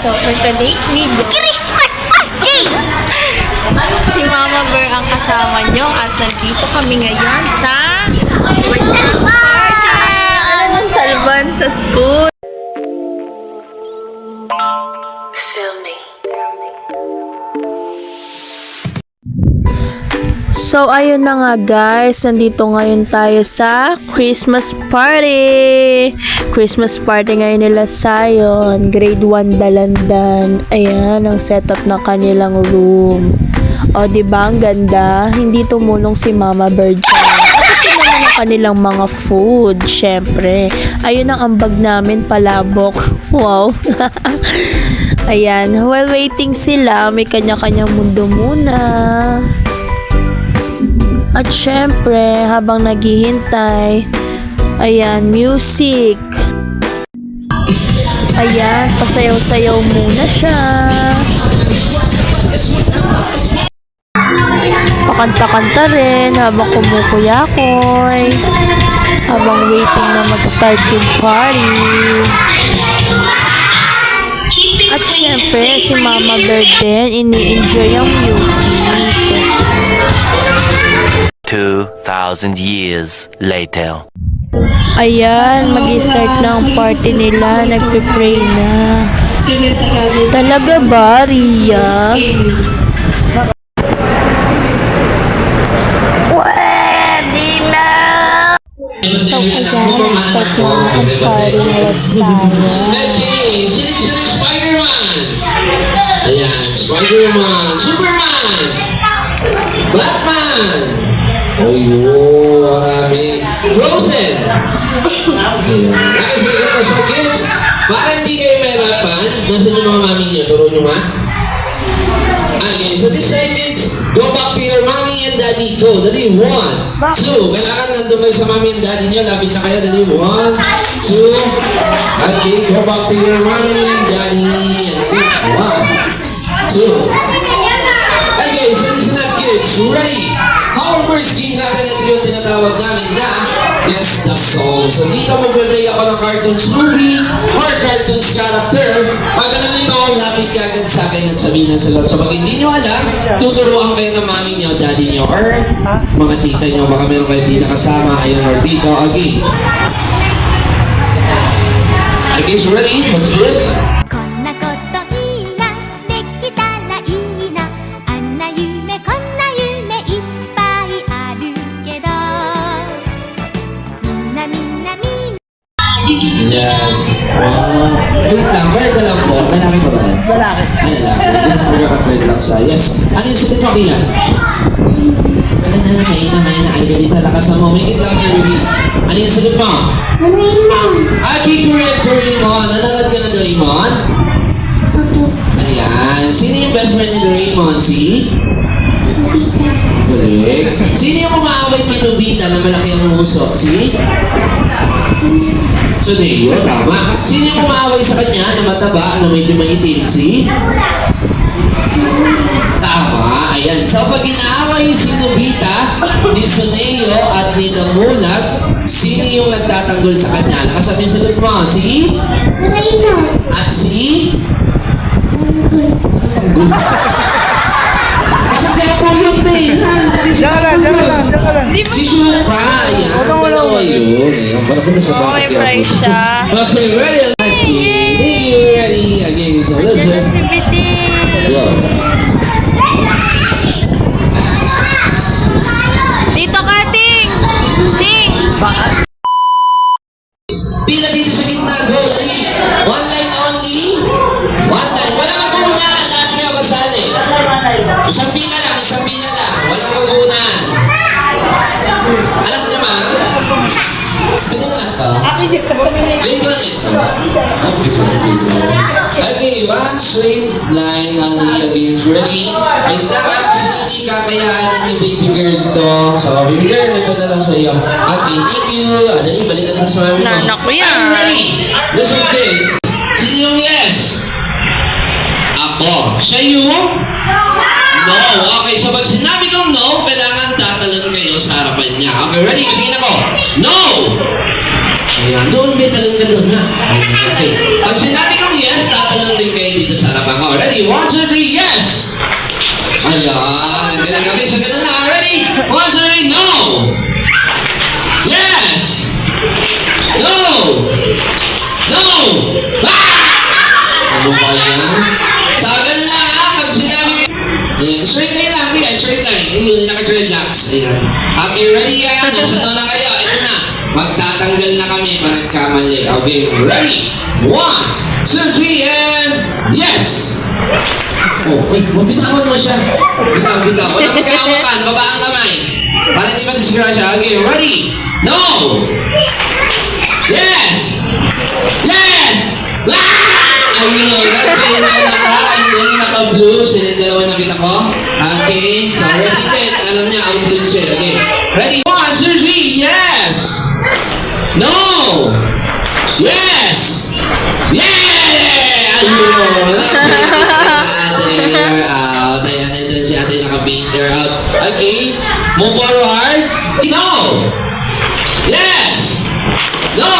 So, for today's video, Christmas party! Si Mama Bear ang kasama nyo at nandito kami ngayon sa Christmas party! Ano ng talban sa school? So, ayun na nga guys, nandito ngayon tayo sa Christmas party! Christmas party ngayon nila Zion, grade 1 Dalandan. Ayan, ang setup ng kanilang room. O, diba ang ganda? Hindi tumulong si Mama Bird dyan. At ito naman ang kanilang mga food, syempre. Ayun ang ambag namin, palabok. Wow! Ayan, while waiting sila, may kanya-kanyang mundo muna. At syempre, habang naghihintay, ayan, music. Ayan, pasayaw-sayaw muna siya. Pakanta-kanta rin habang kumukuyakoy. Habang waiting na mag-start yung party. At syempre, si Mama Bird din, ini-enjoy ang music. 2,000 years later. Ayan, mag-start na ang party nila. Nagpe-pray na. Talaga ba, Ria? Pwede na! So, ayan, nag-start na ang party nila Zion. Okay, sino Spider-Man? Ayan, Spider-Man, Superman, Batman. Ayun, marami. Frozen. Ayan. Nakasigat pa sa kids. Para hindi kayo mahirapan, nasa yung mga mami niyo, turo nyo nga. Okay, so this time kids, go back to your mommy and daddy. Go, dali, 1, 2. Kailangan nandun kayo sa mommy and daddy niyo. Lapit na kayo, dali, 1, 2. Okay, go back to your mommy and daddy. Dali, 1, 2. Okay, so listen up kids. Ready? Our first game natin at yung tinatawag namin na Guess the Song. So dito mag-play ako ng cartoons movie or cartoons character. Pag alam nito, lapit ka agad sa akin at sabihin ng salat. So pag hindi nyo alam, tuturuan kayo ng mami nyo, daddy nyo, or mga tita nyo. Baka meron kayo tita kasama, ayun, or tito. Okay. Okay, so ready? What's this? こんなこといいな、できたらいいな、あんな夢こんな夢いっぱいあるけど、みんなみんなみんな Yes. Wait lang, wait lang po. Lalaki ba ba? Lalaki. Ay, lalaki. Hindi na magkakatwid lang siya. Yes. Ano yung sagot mo, Kia? Wala na, mahina. Ay, ganito, lakasan mo. Make it louder, baby. Ano yung sagot mo? Okay, correct, Doraemon. Nanonood ka na, Doraemon? Ayan. Sino yung best friend ni Doraemon? Si? Correct. Sino yung umaaway kay Nobita na malaki ang uso? Si? Suneo, tama. Sino yung umaaway sa kanya na mataba, na medyo maitim? Si? Tama. Ayan. So, pag inaaway si Nobita, ni Suneo at ni Damulag, sino yung nagtatanggol sa kanya? Nakasabi yung sagot mo, si? At si? Tanggol. Alam kaya po yun, babe. Jangan lang. Si Chuka. Ayan. Dalawa yun. Ayan. Para po na sa Okay, bakit price siya. Okay, ready? Okay, ready? Again, so listen. Si Biti. Go. Dito ka, Ting! Ting! Pila dito sa gitna. Go, dali. One line only. One line. Walang kagunan. Lahat niya basali. Isang pila lang. Walang kagunan. Alam niyo, ma'am? Ganyan lang to. Ganyan lang ito. Okay, one straight line only again. Ready? Wait lang ha, kasi hindi kakayaan ni baby girl to. So, baby girl, ito na lang sa iyo. Okay, thank you. Dali, balikan na sa mami mo. Nanak ko yan. I'm ready. Listen, kids. Sino yung yes? Ako. Siya yung? No. Okay, so pag sinabi kong no, kailangan tatalon kayo sa harapan niya. Okay, ready? Tingin ako. No! Ayan, doon may talon ka doon, ha? Okay. Pag sinabi kong yes, tatalon din kayo dito dito sa harapan ko. Ready? 1, 2, 3, yes! Ayan. Galing kami sa ganun na. Ready? 1, 2, 3, no! Yes! No! No! Ah! Ano ba yan? Sa ganun lang ha, pag sinabi ayan, straight line lang, Bia, straight line. Yun, naka-dreadlocks. Ayan. Okay, ready yan? Nasa na kayo. Ito na. Magtatanggal na kami pa nagkamali. Okay, ready? 1, 2, 3, and yes! Oh, wait, bitawan mo siya. Bitaw. Walang magkakawakan. Baba ang kamay. Para hindi ma-disgrasya. Okay, ready? No! Yes! Yes! Ah! Ayun, nag-play na and then naka-blue. Sila yung dalawa nakita ko. Okay, so ready din. Alam niya, ang blue siya. Okay, ready? 1, 2, 3, yes! No! Yes! Yeah! Ayun! Ate, you're out. Ayan, nandun si ate naka-finger out. Okay, move forward. No! Yes! No!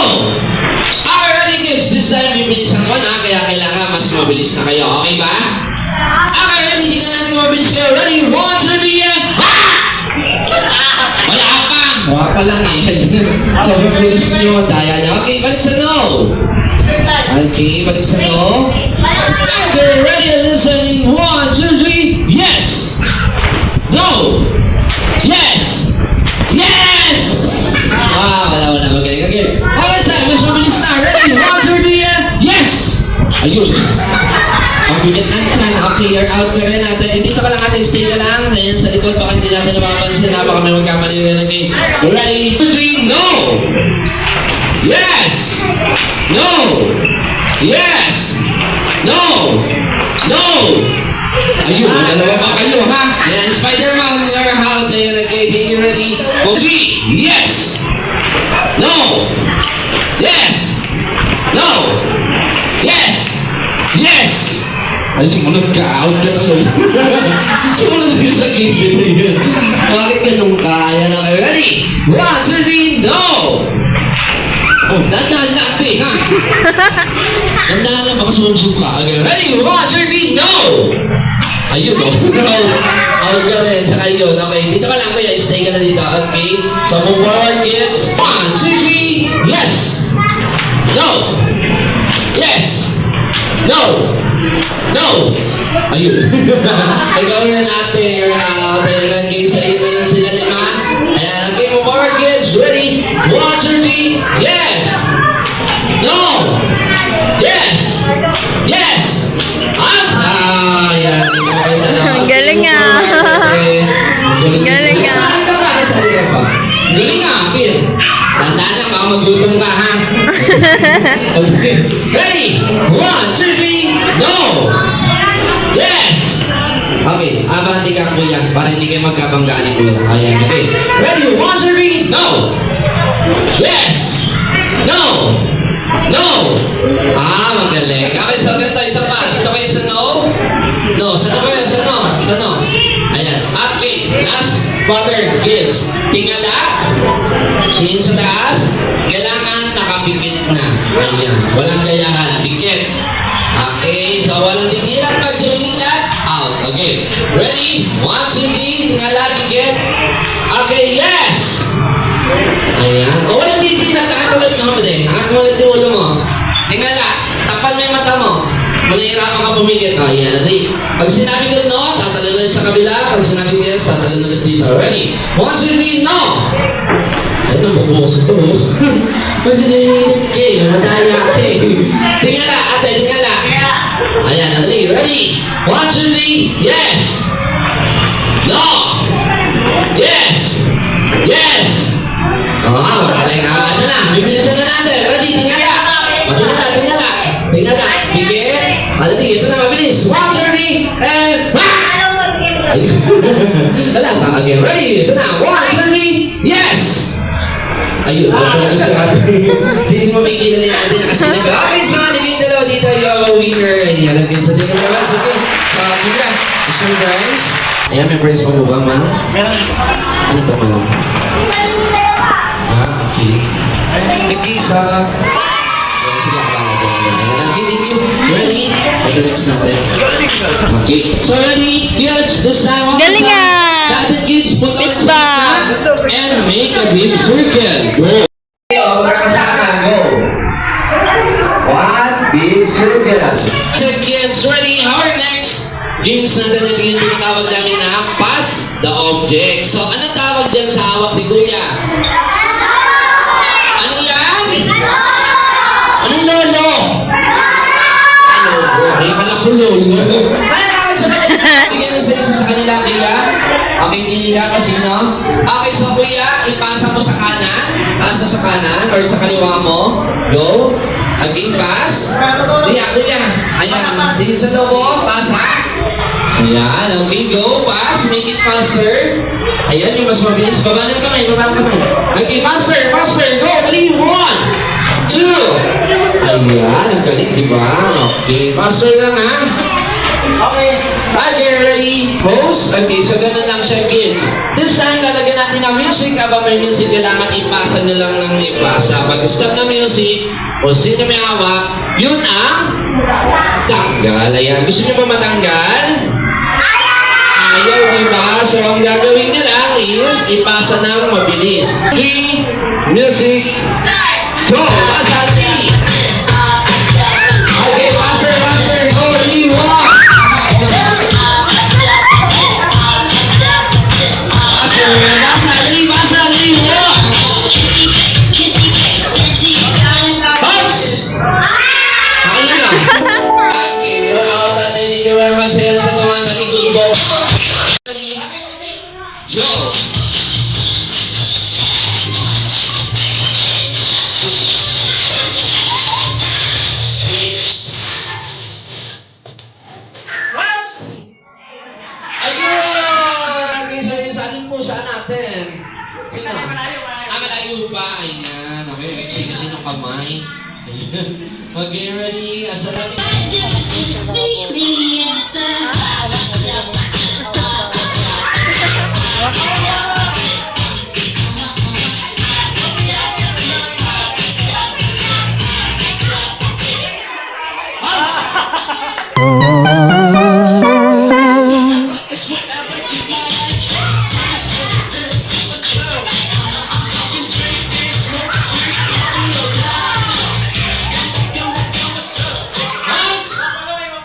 Alright, kids. This time, bibilisan ko na. Kaya kailangan mas mabilis na kayo. Okay ba? Okay, ready? Tingnan natin kung mabilis kayo. Ready? 1, 2, 3, and wala pa! Wala pa lang eh. Sobrang bilis nyo. Daya niya. Okay, balik sa no. Okay, balik sa no. Okay, ready? Listen in 1, 2, 3. Yes! No! Yes! Yes! Wala. Magaling. Okay. Alright, sir. Mas mabilis na. Ready? 1, 2, 3, and yes! Ayun. Ang bigat na yan. Okay, you're out ka rin natin. Dito ka lang natin. Stay ka lang. Ayan, sa likod. Baka hindi natin napapansin. Baka may magkamali rin. Okay. Ready? 2, 3, no! Yes! No! Yes! No! No! Ayun, dalawa pa kayo, ha? Ayan, Spider-Man, you're out. Ayan, okay. Take it ready. 3, yes! No! Yes! No! Yes! Yes! Ay, sumunod ka. Out ka talaga. Sumunod ka sa gilid. Bakit ganun ka? Ayan, okay. Ready? 1, 2, 3, no! Oh, dandahan lang, ha? Dandahan lang, baka sumusok ka. Okay, ready? 1, 2, 3, no! Ayun, oh. Out ka rin. Saka yun. Okay, dito ka lang, kuya. Stay ka na dito. Okay? So, move forward, kids. 1, 2, 3, yes! No! Yes! No! No! Ayun. Ikaw rin ate. You're out. Ayan, okay. Sa iyo na lang sila lima. Ayan, okay. Move forward, kids. Ready? 1, 2, 3, yes! No! Yes! Yes! Ayan. Ang galing ah. Galing ah. Saan ka ba? Saan ka pa? Galing ah, Phil. Tandaan na, baka magutom ka, ha? Okay. Ready? 1, 2, 3, no! Yes! Okay, abante ka kuya para hindi kayo magkabanggaan ni kuya. Ayan, okay. Ready? 1, 2, 3, no! Yes! No! No! Magaling. Okay, so ganito, isa pa. Dito kayo sa no. No, sa no kayo, sa no. Sa no. Ayan. Okay, last pattern, kids. Tingala. Tingin sa taas. Kailangan nakapikit na. Ayan. Walang gayahan. Pikit. Okay, so walang titilan. Pag dumilat, out. Okay. Ready? 1, 2, 3. Tingala, pikit. Okay, yes! Ayan. O, walang titilan. Nakatulat mo ba din? Nakatulat yung ulo mo. Tingala. Takpan mo yung mata mo. Malahirapan ka pumikit. Ayan. Ready? Pag sinabi ko no, tatalon ulit sa kabila. Pag sinabi ko yes, tatalon ulit dito. Ready? 1, 2, 3, no! Ayun, nabubukas ito. Pwede na yung okay. Madaya ka eh. Tingala. Ate, tingala. Ayan. Ready? 1, 2, 3, yes! No! Yes! Yes! Magaling ha. Ito na, bibilisan na natin. Ready? Tingala. Tingala. Bigit. Ito na, mabilis. 1, 2, 3, and wala pa. Okay, ready? Ito na. 1, 2, 3, yes! Ayun, ako talaga sa atin. Hindi mo may kila ni ate na kasi okay, so naging dalawa dito. You have a winner. And yan, again, sa tingin mo ba? Sige. So, kaya, Mr. Grimes. Ayan, may praise pa mo ba, ma'am? Ano ito, ma'am? Okay. Nikki sa... Sige, kapala ko. Okay, thank you. Ready? Ito next natin. Okay. So ready? Kids, this time. Galing ah! Dapat kids, punta ka Fist sa bump. gitna and make a big circle. Go. Kasama, go. One big circle. So kids, ready? Our next games natin ito yung tinatawag namin na pass the object. So, anong tawag dyan sa hawak ni Kuya? Ano yan? Anong lolo? Ano? Kaya pala ko lolo. Kaya kami sa kanila. Bigyan mo sa isa sa kanila, Kuya. Okay, hindi ka sino? Okay, so Kuya, ipasa mo sa kanan. Pasa sa kanan or sa kaliwa mo. Go. Again, pass. Kuya, Kuya. Ayan. Dito sa lobo, pasa. Ayan, okay, go, pass, make it faster. Ayan, yung mas mabilis. Baba ng kamay, baba ng kamay. Okay, faster, faster, go, 3, 1, 2. Ayan, ang galing, di ba? Okay, faster lang, ha? Okay, ready? Pose? Okay, so ganun lang siya, kids. This time, lalagyan natin ng music. Aba may music, kailangan ipasa nyo lang ng ipasa. Pag stop na music, o sino may hawak, yun ang tanggal. Ayan, gusto nyo ba matanggal? Ayaw, di ba? So, ang gagawin nyo lang is ipasa ng mabilis. 3, music, go! Pasa, 3! Okay, faster, faster, go! 3, 1! Faster, pasa, 3, pasa, 3, 1! Bounce! Kaya na! Okay, well, thank you very much sa naman natin good box. Yo! Ayun! Okay, so yung salin mo, saan natin? Sino? Malayo pa. Ayan. Okay, kasi ng kamay. Ayan. Okay, ready? Asa natin?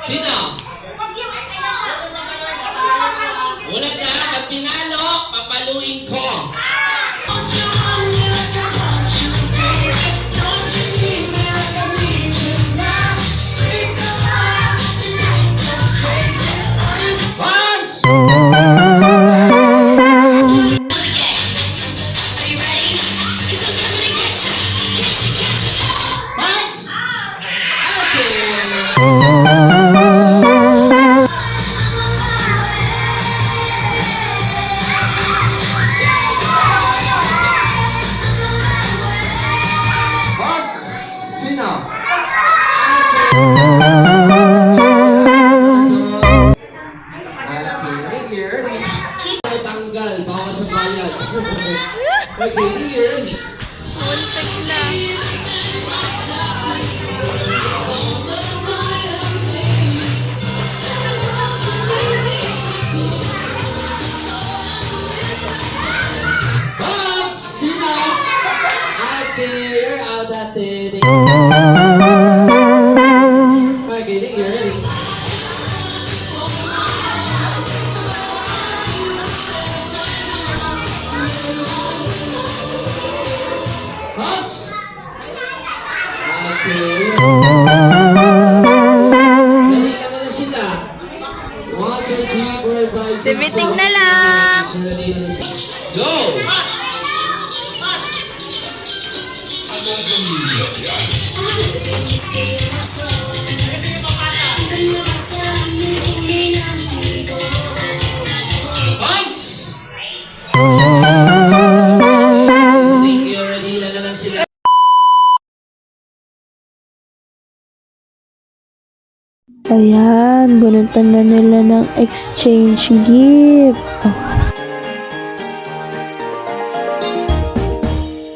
Sino? Ulit na, pag pinalo, papaluin ko. Once! Once! Okay. Once! Sino? Okay, here. Tanggal, bawas sa bayad. Okay, here. Box! Sino? Okay, you're out at it. Okay, then you're ready. Box! Okay. Ready ka na sila. 1, 2, 3, 4, 5, 6, Bibiting na lang. Go! Box! Thank you, ready na lang sila. Ayan, bunutan na nila ng exchange gift. Oh.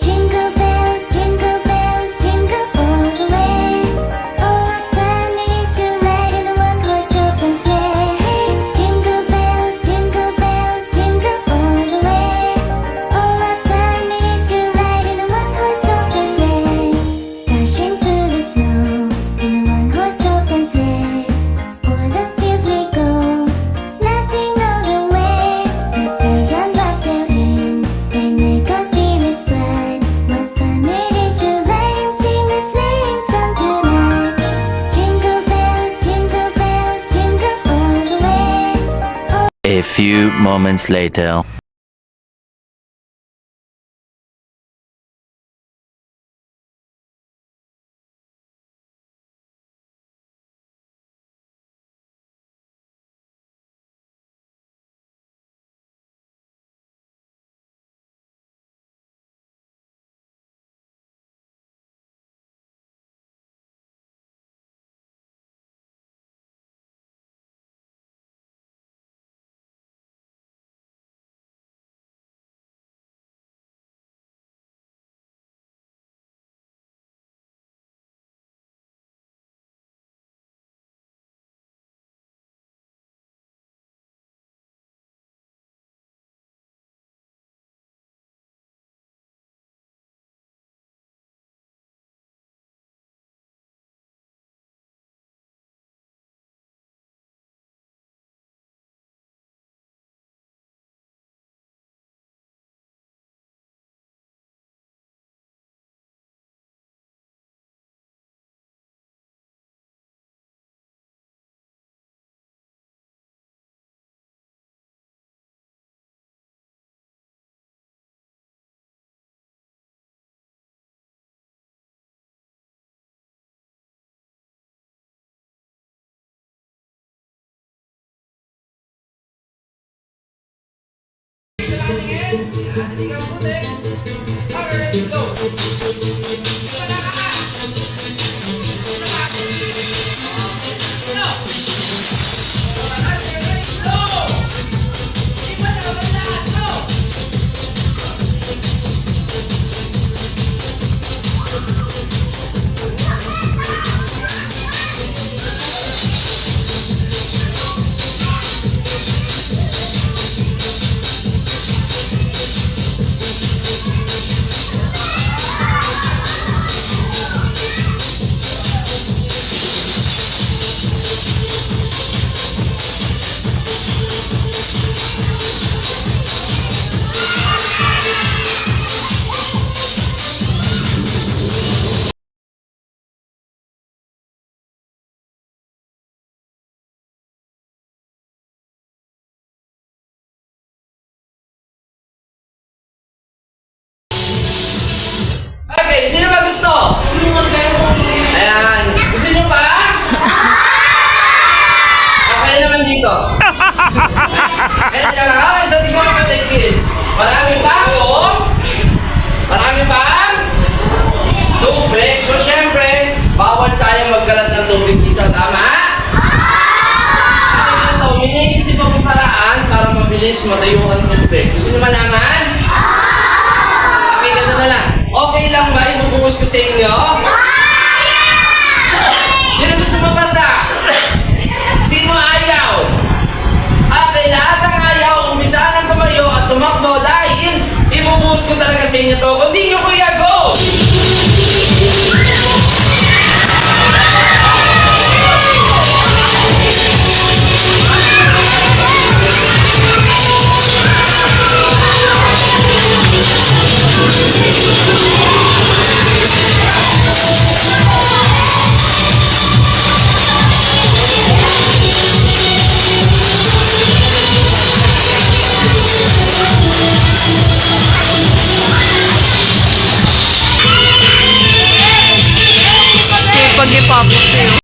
Jingle bells, jingle all the way. Oh, what few moments later. Okay, sino ba gusto? Ayan. Gusto nyo pa? Okay naman dito. Ayan lang. Okay, so tingnan mo kapatid kids. Marami pang tubig. So, syempre, bawal tayong magkalat ng tubig dito. Tama? Ano ito? Miniisip ako paraan para mabilis matayo ang tubig. Gusto nyo malaman? Okay, ganda na lang. Okay lang ba? Ibubuhos ko sa inyo? Sino gusto mabasa? Sino ayaw? Okay, lahat ng ayaw, umpisa ng tumayo at tumakbo dahil ibubuhos ko talaga sa inyo to. Kundi nyo kuya, go! Sipag ipapot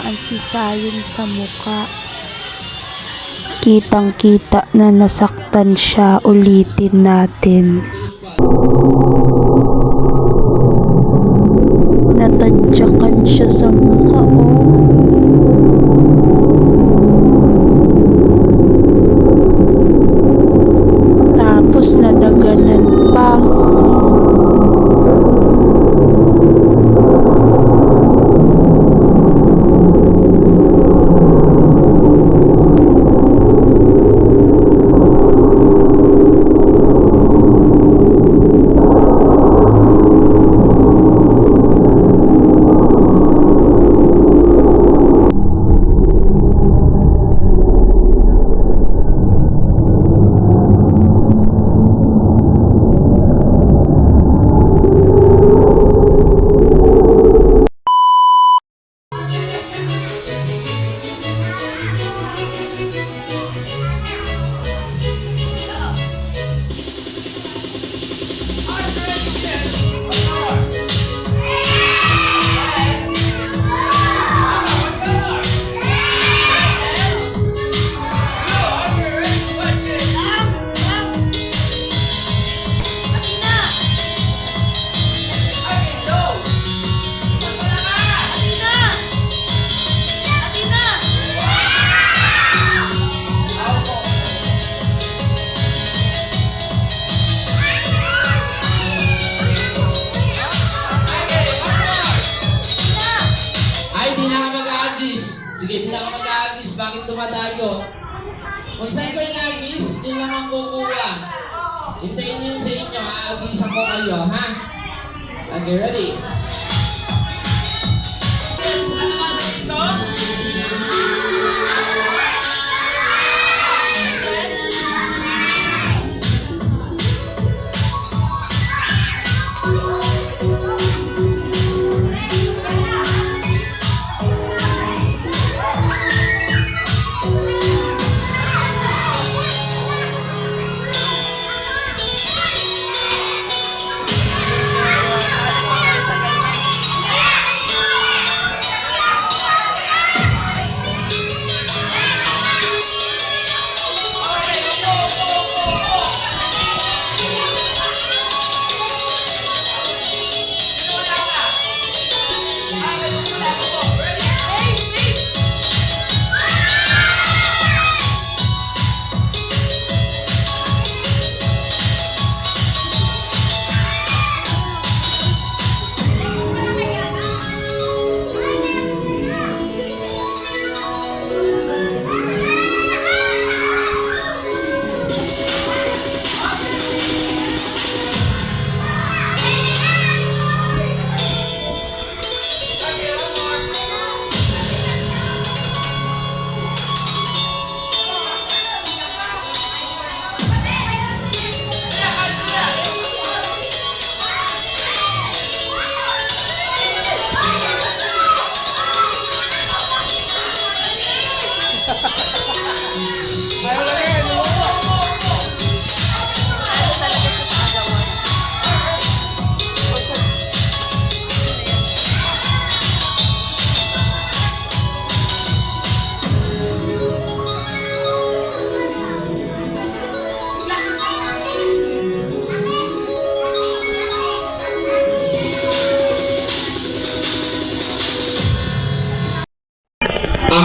tinamaan si Sayon sa muka. Kitang-kita na nasaktan siya, ulitin natin. Natadyakan siya sa muka, oh. Tapos nadaganan pa. Hindi na ka mag-aagis. Sige, hindi na ka mag-aagis. Bakit dumadayo? Kung saan ko yung agis, yun lang ang kukuha. Hintayin nyo yun sa inyo. Aagisan ko kayo, ha? Okay, ready?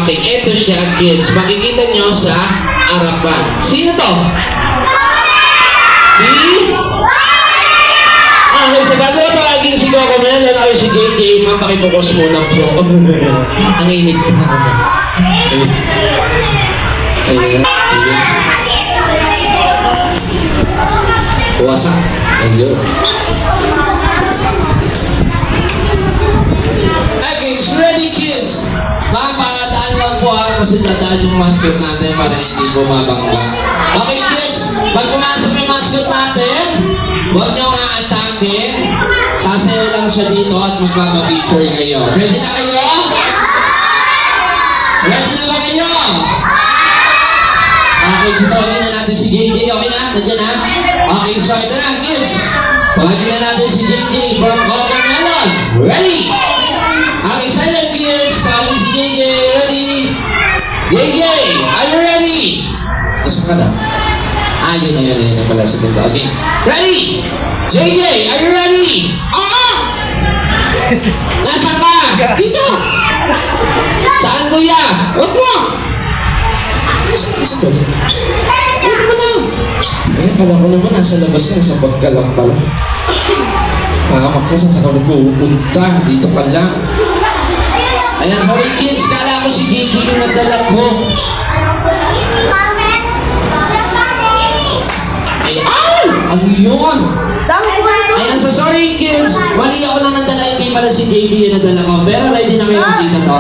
Okay, eto siya, kids. Makikita nyo sa harapan. Sino to? Si? Okay, sa bago ito, aging si Coco Mel, ako si JJ, mapakipukos muna po. Ang init pa. Ayan. Puwasa. Thank you. Okay, it's ready, kids. Papadaan lang po kasi dadaan yung mascot natin para hindi bumabangga. Okay, kids, pag pumasok yung mascot natin, huwag nyo nga atake. Sasayaw lang siya dito at magpapapicture kayo. Ready na kayo? Ready na ba kayo? Okay, so tawagin na natin si JJ. Okay na? Nandiyan na? Okay, so ito na, kids. Tawagin na natin si JJ from Watermelon. Ready? Okay, silent kids. Kali si JJ. Ready? JJ, are you ready? Nasaan ka na? Yun na pala sa ganda. Okay. Ready? JJ, are you ready? Oo! Nasaan ka? Dito! Saan kuya? Huwag mo! Nasaan ka? Dito mo lang! Ayan, kala ko naman nasa labas ka, nasa bag ka lang pala. Hamak ka, saan ka magpupunta? Dito ka lang. Ayan, sorry kids, kala ko si JJ yung nagdala ko. Ay! Ano yun? Ayan, so sorry kids. Mali ako lang nagdala, hindi pala si JB yung nadala ko. Pero ready na kayo makita to?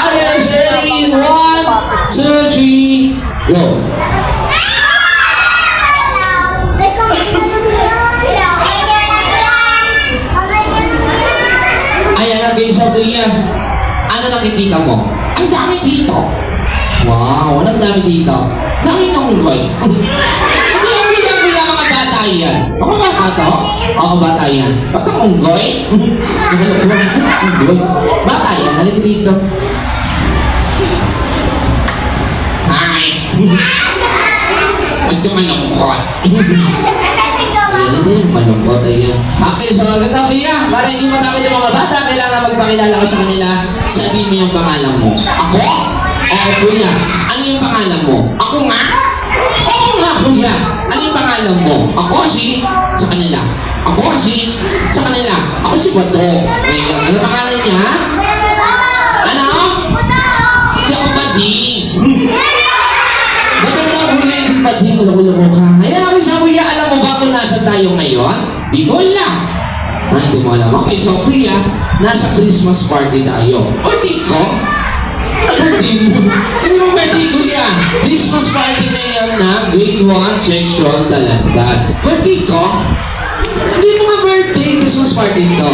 Okay, ready? 1, 2, 3, go! Ayan, okay, so kuya. Ano nakikita mo? Ang dami dito. Wow, anong dami dito? Dami ng unggoy. Hindi ako kuya mga bata yan. Ako bata to? Ako bata yan. Ba't ang unggoy? Unggoy? Bata yan, halika dito. Hi! Ba't yung malungkot? Ayan din, malungkot ayan. Okay, so maganda kuya. Para hindi matakot yung mga bata, kailangan magpakilala ka sa kanila. Sabihin mo yung pangalan mo. Ako? Oo kuya. Ano yung pangalan mo? Ako nga? Oo nga kuya. Ano yung pangalan mo? Ako si... sa kanila. Ako si... sa kanila. Ako si Bato. Ayan. Ano pangalan niya? Ano? Hindi ako bading. Bato na kuya, hindi bading. Lako-lako ka. Ayan ako sa kuya. Alam mo ba kung nasa tayo ngayon? Di ko alam. Hindi mo alam. Okay, so kuya, nasa Christmas party tayo. O di ko? Hindi mo pwede kuya. Christmas party na yan na grade 1 section Dalandan. Pwede ko? Hindi mo nga birthday, Christmas party ito.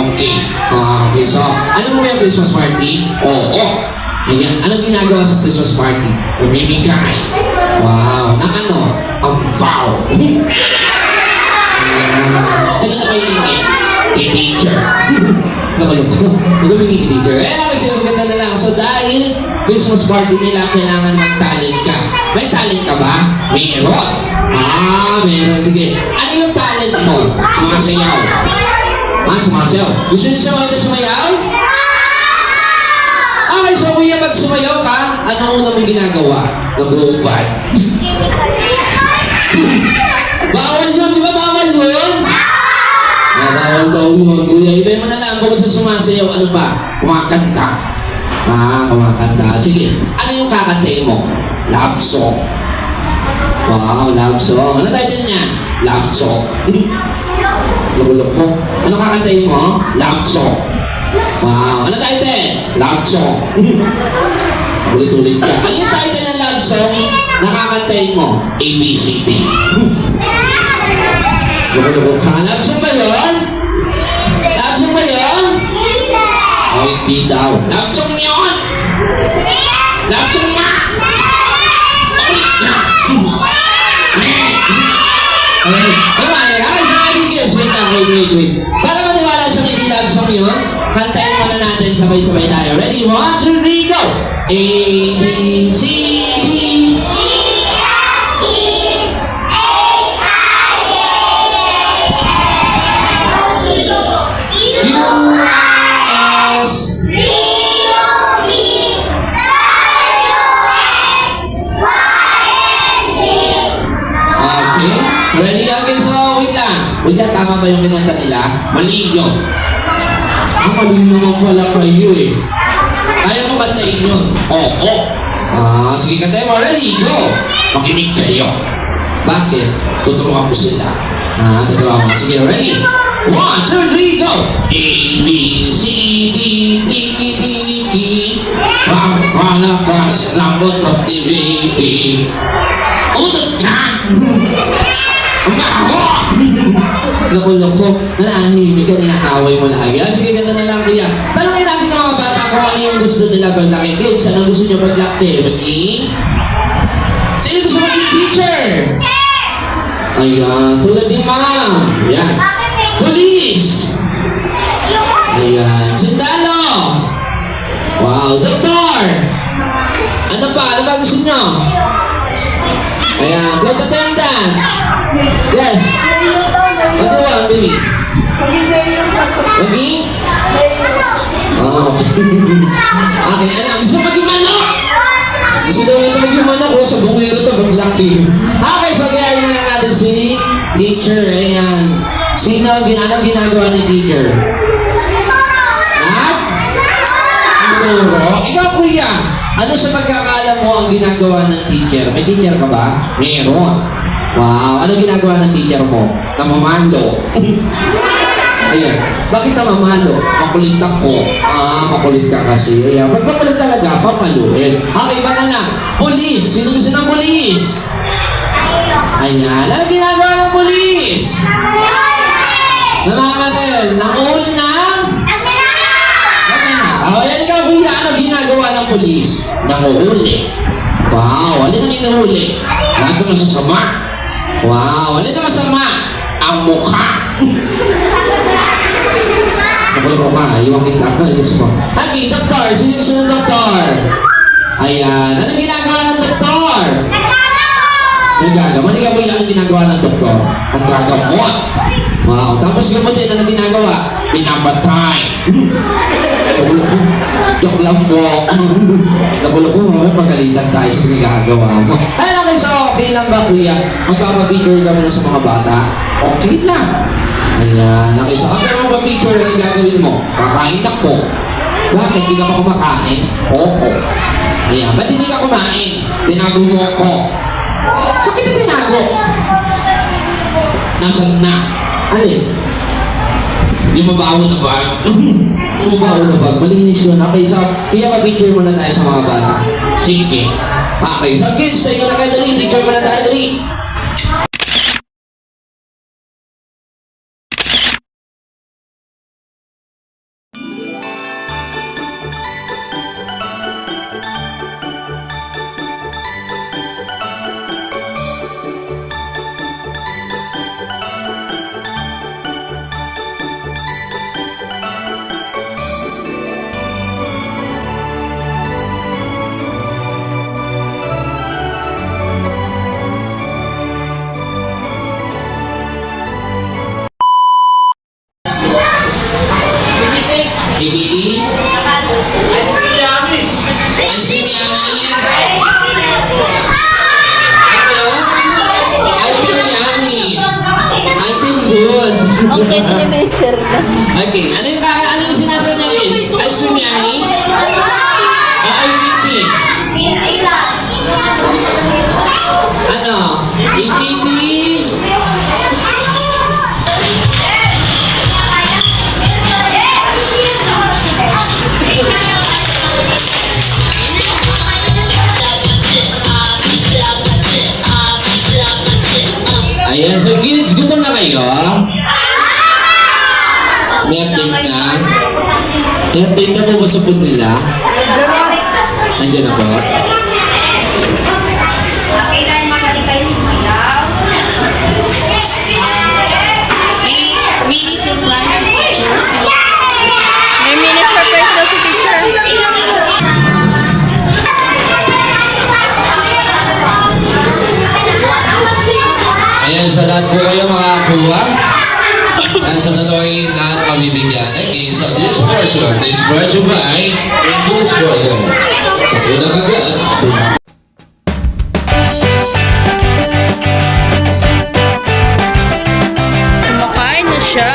Okay. Okay, so, alam mo yung Christmas party? Oo. Ganyan. Anong ginagawa sa Christmas party? Umimigay. Wow. Na ano? Ang vow. Kanina kayo ingin? Kay teacher. Nakaloko. Huwag kami ni teacher. Eh, lang kasi ang ganda na lang. So, dahil Christmas party nila, kailangan mag-talent ka. May talent ka ba? Meron. Meron. Sige. Ano yung talent mo? Sumasayaw. Sumasayaw. Gusto niyo sa mga sumayaw? Okay, so kuya, pag sumayaw ka, ano una mong ginagawa? Nag-robot. Bawal yun, di ba bawal yun? Bawal daw yun. Kuya, iba mo na lang bukod sa sumasayaw, ano ba? Kumakanta. Kumakanta. Sige, ano yung kakantayin mo? Love song. Wow, love song. Ano title niya? Love song. Lulok mo. Ano kakantayin mo? Love song. Wow, ano title? Love song. Ulit-ulit ka. Ano yung title ng love song? Nakakantayin mo? ABCD. Lulok ka. Love song ba yun? Love song ba yun? Oh, hindi daw. Love song yun? Love song ma? Ulit na. Wait. Para maniwala siyang hindi love song yun, kantayin muna natin sabay-sabay tayo. Ready? 1, 2, 3, go! A, B, C, D, ready? Okay, so wait lang. Wait lang, tama ba yung kinanta nila? Mali yun. Mali naman pala kayo eh. Kaya mo kantayin yun? Oo. Sige, kantayin mo. Ready? Go! Makinig kayo. Bakit? Tuturuan ko sila. Tuturuan ko. Sige, ready? 1, 2, 3, go! A, B, C, D, E, E, E, E. Malakas ng butot ni baby. Utot ka! Loko-loko, nalahimik ka, ninakaway mo lagi. Sige, ganda na lang kuya. Tanungin natin ng mga bata kung ano yung gusto nila paglaki. Kids, anong gusto nyo paglaki? Maging? Sino gusto maging teacher? Ayan, tulad ni ma'am. Ayan. Police! Ayan. Sundalo! Wow. Doktor! Ano pa? Ano ba gusto nyo? Ayan. Flight attendant! Yes! Ano ba, baby? Maging? Oh. Okay, ano? Gusto maging manok? Gusto daw ito maging manok o sa bungero to, maglaki. Okay, so kaya na lang natin si teacher. Ayan. Sino ang ginagawa ni teacher? Turo. Ikaw, kuya, ano sa pagkakala mo ang ginagawa ng teacher? May teacher ka ba? Meron. Wow. Ano ginagawa ng teacher mo? Namamando. Ayan. Bakit namamalo? Makulit ako. Makulit ka kasi. Ayan. Pag makulit talaga, papaluin. Okay, iba na lang. Pulis. Sino gusto ng pulis? Ayan. Ano ginagawa ng pulis? Namamagal. Nanguhuli ng? Ayan ka, kuya. Ano ginagawa ng pulis? Nanguhuli. Wow. Alin ang inuhuli? Lahat ng masasama. Wow. Alin ang masama? Ang mukha. Kapag mukha, iwang kita. Okay, doktor. Sino gusto ng doktor? Ayan. Ano ginagawa ng doktor? Nagagawa. Mali ka, kuya. Ano ginagawa ng doktor? Ang gagamot. Wow. Tapos gamutin, ano ginagawa? Pinapatay. Joke lang po. Nagulo ko, pagalitan tayo sa pinagagawa mo. Ay, okay, so okay lang ba, kuya? Magpapapicture ka muna sa mga bata? Okay lang. Ayan, okay, so after magpapicture, ano gagawin mo? Kakain ka po. Bakit? Hindi ka pa kumakain? Oo. Ayan, ba't hindi ka kumain? Tinago mo ko. So, kita tinago? Nasaan na? Alin? Yung mabaho na ba? Mabaho na ba? Malinis yun. Okay, so, kaya pa-picture muna tayo sa mga bata. Sige. Okay, so kids, tayo na kayo dali. Picture muna tayo dali. ABD? Ice cream yummy! Ice cream yummy? Ano? Ice cream yummy! I think good! Okay, teenager na. Okay, ano yung sinasabi niya, kids? Ice cream yummy? O ABD? Ano? ABD? Ayan, so kids, gutom na kayo? May update na? May update na po ba sa food nila? Nandiyan na po? Mini surprise sa teacher. May mini surprise daw si teacher. Ayan, sa lahat po kayo makakuha. Nasa nanoy lahat pamibigyan. Okay, so this portion is brought to you by Indulge Brothers. Sa unang agad, Kumakain na siya.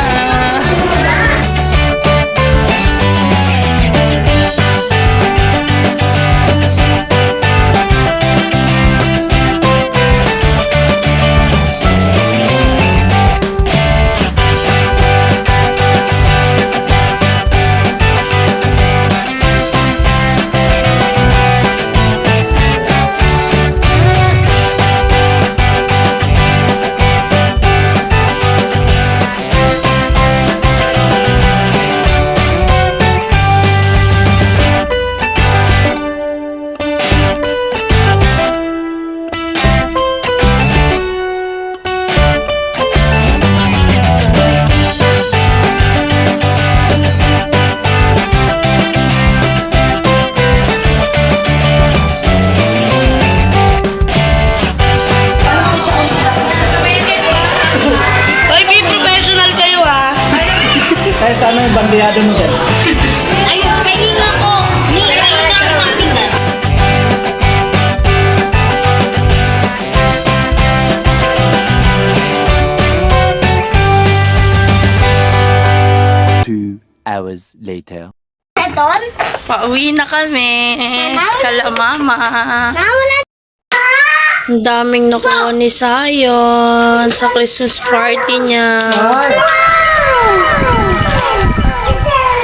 hours later. Pauwi na kami. Kala mama. Ang daming nakuha ni Sayon sa Christmas party niya.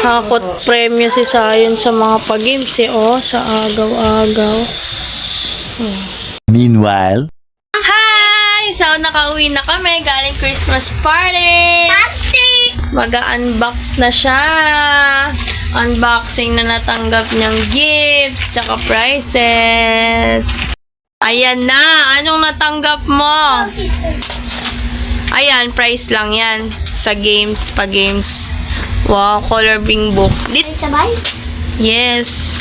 Hakot premyo si Sayon sa mga pag-games sa agaw-agaw. Meanwhile, Hi! So, nakauwi na kami galing Christmas party. Mag-unbox na siya. Unboxing na natanggap niyang gifts, tsaka prizes. Ayan na! Anong natanggap mo? Ayan, prize lang yan. Sa games, pa-games. Wow, coloring book. Sabay? Yes.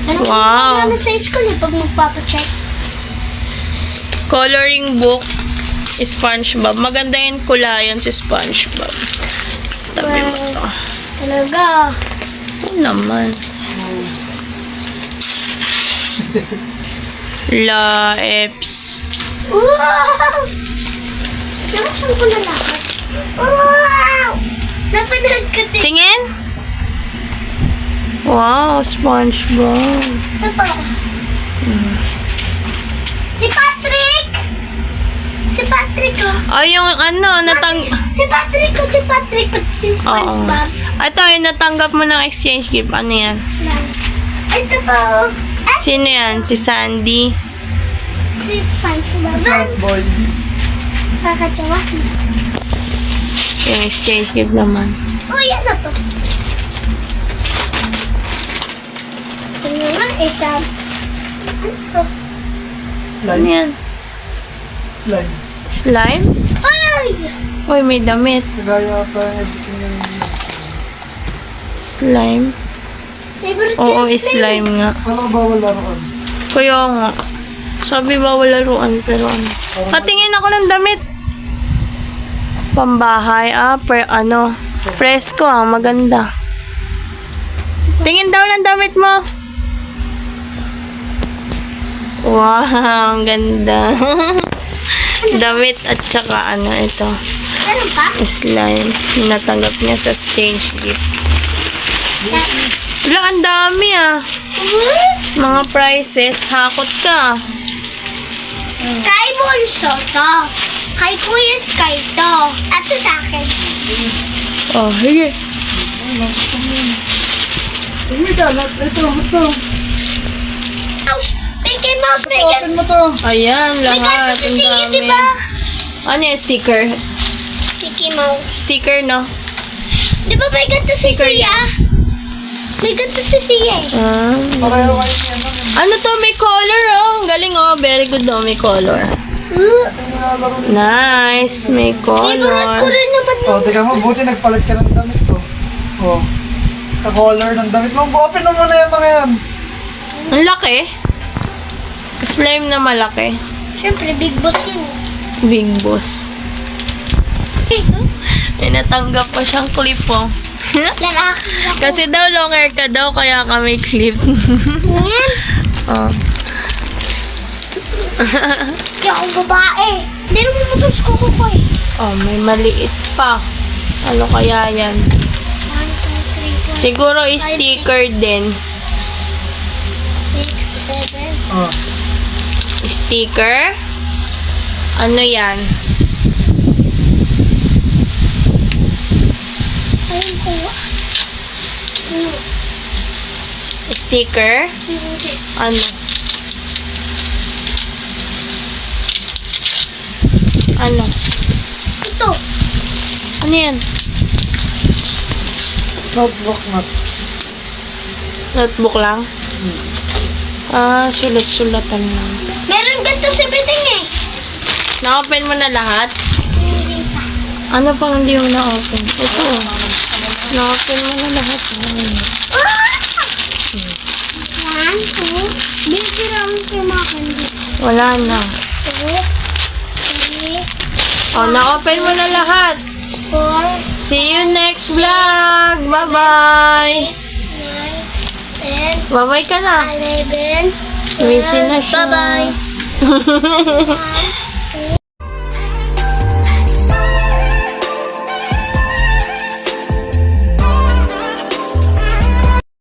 Ano Wow. naman sa school pag magpapacheck? Coloring book. SpongeBob. Maganda yung kulayan si SpongeBob. Tabi mo to. Talaga. Oo naman. La Eps. Wow! Nakasan ko na lahat. Wow! Napanood ko din. Tingin? Wow, SpongeBob. Ito pa ako. Si Patrick! Si Patrick oh. Oh, yung ano, Si Patrick ko, si Patrick. Pati si Oo. SpongeBob. Ito, yung natanggap mo ng exchange gift. Ano yan? Ito pa oh. Sino yan? Si Sandy? Si SpongeBob. Boy. Kakatawa. Yung exchange gift naman. Uy, ano to? Ano nga, isang... Ano to? Ano Slime. yan? Slime. Slime? Ay! Uy, may damit. Kagaya ata yung everything yung Slime? Favorite ko Oo, yung slime nga. Alam ko bawal laruan. Kaya nga. Sabi bawal laruan, pero ano. Patingin ako ng damit. Pambahay, presko maganda. Tingin daw ng damit mo. Wow, ang ganda. Damit at saka ito. Meron pa? Slime. Natanggap niya sa exchange gift. Wala, ang dami Mga prizes, hakot ka. Kay Bonso to. Kay Kuya Sky to. At to sa akin. Oh, sige. May kalat. Ito. Mickey Mouse, Megan. Open mo to. Ayan, May lahat. gato si Ang Siya, dami. diba? Ano yan? Sticker? Mickey Mouse. Sticker, no? Di ba may gato si Sticker Siya? May gato si Siya eh. Pareho kayo niya. Ano to? May color, oh. Ang galing, oh. Very good, oh. May color. Nice. May Favorite ko color. rin naman yun. Oh, teka mo. Buti nagpalit ka ng damit to. Oh. Ka-color ng damit mo. Open mo muna yung mga yan. Ang laki. Slime na malaki. Siyempre, big boss yun eh. Big boss. May natanggap pa siyang clip, oh. Lalaki ako. Kasi daw, long hair ka daw, kaya kami clip. Yan. Oh. Hindi akong babae. Hindi naman matos ko ko eh. Oh, may maliit pa. Ano kaya yan? 1, 2, 3, 4, Siguro sticker din. 6, 7. Oh. Sticker? Ano yan? Ayun po. Sticker? Ano? Ano? Ito. Ano yan? Notebook na. Notebook lang? Sulat-sulatan lang. Meron ganito sa biting eh. Na-open mo na lahat? Hindi pa. Ano pang hindi mo na-open? Ito. Na-open mo na lahat. Ah! 1, 2. Busy lang kayo mga candy. Wala na. 2, 3, Oh, na-open mo na lahat. 4, See you next vlog. Bye-bye. 9, 10, Bye-bye ka na. 11, Busy na siya. Bye-bye. 1,